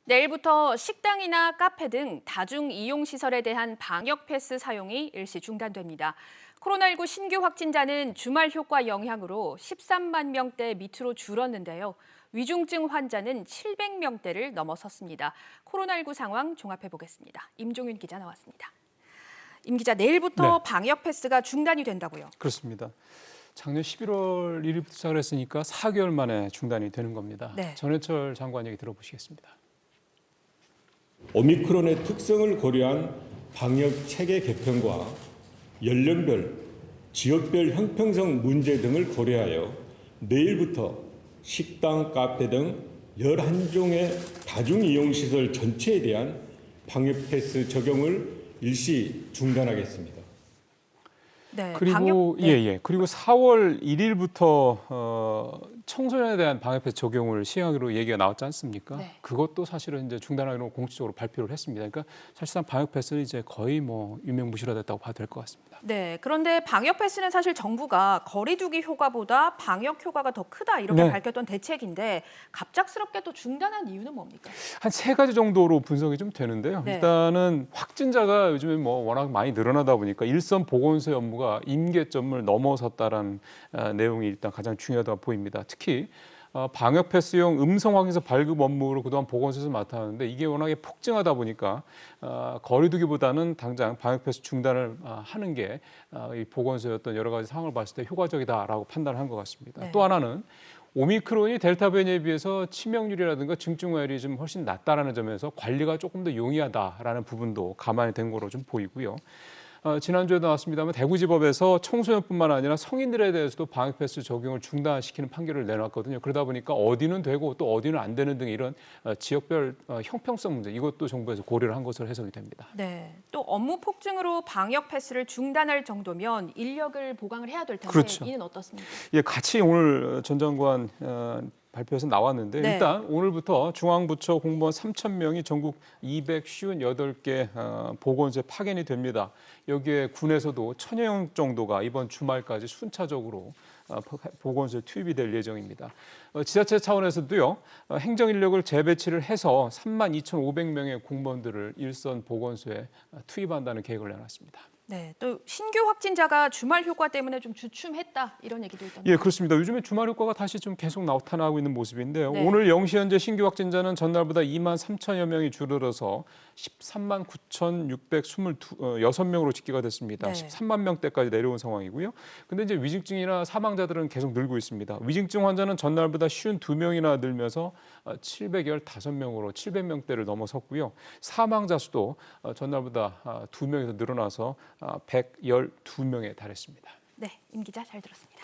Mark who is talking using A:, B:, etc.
A: 내일부터 식당이나 카페 등 다중 이용 시설에 대한 방역 패스 사용이 일시 중단됩니다. 코로나19 신규 확진자는 주말 효과 영향으로 13만 명대 밑으로 줄었는데요. 위중증 환자는 700명대를 넘어섰습니다. 코로나19 상황 종합해 보겠습니다. 임종윤 기자 나왔습니다. 임 기자, 내일부터 방역 패스가 중단이 된다고요?
B: 그렇습니다. 작년 11월 1일부터 시작을 했으니까 4개월 만에 중단이 되는 겁니다. 전해철 장관 얘기 들어보시겠습니다.
C: 오미크론의 특성을 고려한 방역 체계 개편과 연령별, 지역별 형평성 문제 등을 고려하여 내일부터 식당, 카페 등 11종의 다중이용시설 전체에 대한 방역 패스 적용을 일시 중단하겠습니다.
B: 그리고 그리고 4월 1일부터 청소년에 대한 방역 패스 적용을 시행하기로 얘기가 나왔지 않습니까? 그것도 사실은 이제 중단하기로 공식적으로 발표를 했습니다. 그러니까 사실상 방역 패스는 이제 거의 유명무실화됐다고 봐도 될 것 같습니다.
A: 네, 그런데 방역 패스는 사실 정부가 거리두기 효과보다 방역 효과가 더 크다 이렇게 밝혔던 대책인데 갑작스럽게 또 중단한 이유는 뭡니까?
B: 한 3가지 정도로 분석이 좀 되는데요. 일단은 확진자가 요즘에 워낙 많이 늘어나다 보니까 일선 보건소 업무가 임계점을 넘어섰다라는 내용이 일단 가장 중요하다고 보입니다. 특히 방역 패스용 음성 확인서 발급 업무를 그동안 보건소에서 맡았는데 이게 워낙에 폭증하다 보니까 거리두기보다는 당장 방역 패스 중단을 하는 게 이 보건소의 어떤 여러 가지 상황을 봤을 때 효과적이다라고 판단한 것 같습니다. 또 하나는 오미크론이 델타 변이에 비해서 치명률이라든가 증증화율이 좀 훨씬 낮다라는 점에서 관리가 조금 더 용이하다라는 부분도 감안이 된 거로 좀 보이고요. 지난주에도 나왔습니다만 대구지법에서 청소년뿐만 아니라 성인들에 대해서도 방역 패스 적용을 중단시키는 판결을 내놨거든요. 그러다 보니까 어디는 되고 또 어디는 안 되는 등 이런 지역별 형평성 문제 이것도 정부에서 고려를 한 것으로 해석이 됩니다.
A: 네, 또 업무 폭증으로 방역 패스를 중단할 정도면 인력을 보강을 해야 될 텐데 이는 어떻습니까?
B: 같이 오늘 전 장관 발표에서 나왔는데 일단 오늘부터 중앙부처 공무원 3,000명이 전국 258개 보건소에 파견이 됩니다. 여기에 군에서도 1,000여 명 정도가 이번 주말까지 순차적으로 보건소에 투입이 될 예정입니다. 지자체 차원에서도요. 행정인력을 재배치를 해서 32,500명의 공무원들을 일선 보건소에 투입한다는 계획을 내놨습니다.
A: 네, 또 신규 확진자가 주말 효과 때문에 좀 주춤했다 이런 얘기도 있던데요.
B: 그렇습니다. 요즘에 주말 효과가 다시 좀 계속 나타나고 있는 모습인데요. 오늘 0시 현재 신규 확진자는 전날보다 2만 3천여 명이 줄어들어서 13만 9,626명으로 집계가 됐습니다. 13만 명대까지 내려온 상황이고요. 근데 이제 위중증이나 사망자들은 계속 늘고 있습니다. 위중증 환자는 전날보다 52명이나 늘면서 715명으로 700명대를 넘어섰고요. 사망자 수도 전날보다 2명에서 늘어나서 112명에 달했습니다.
A: 네, 임 기자 잘 들었습니다.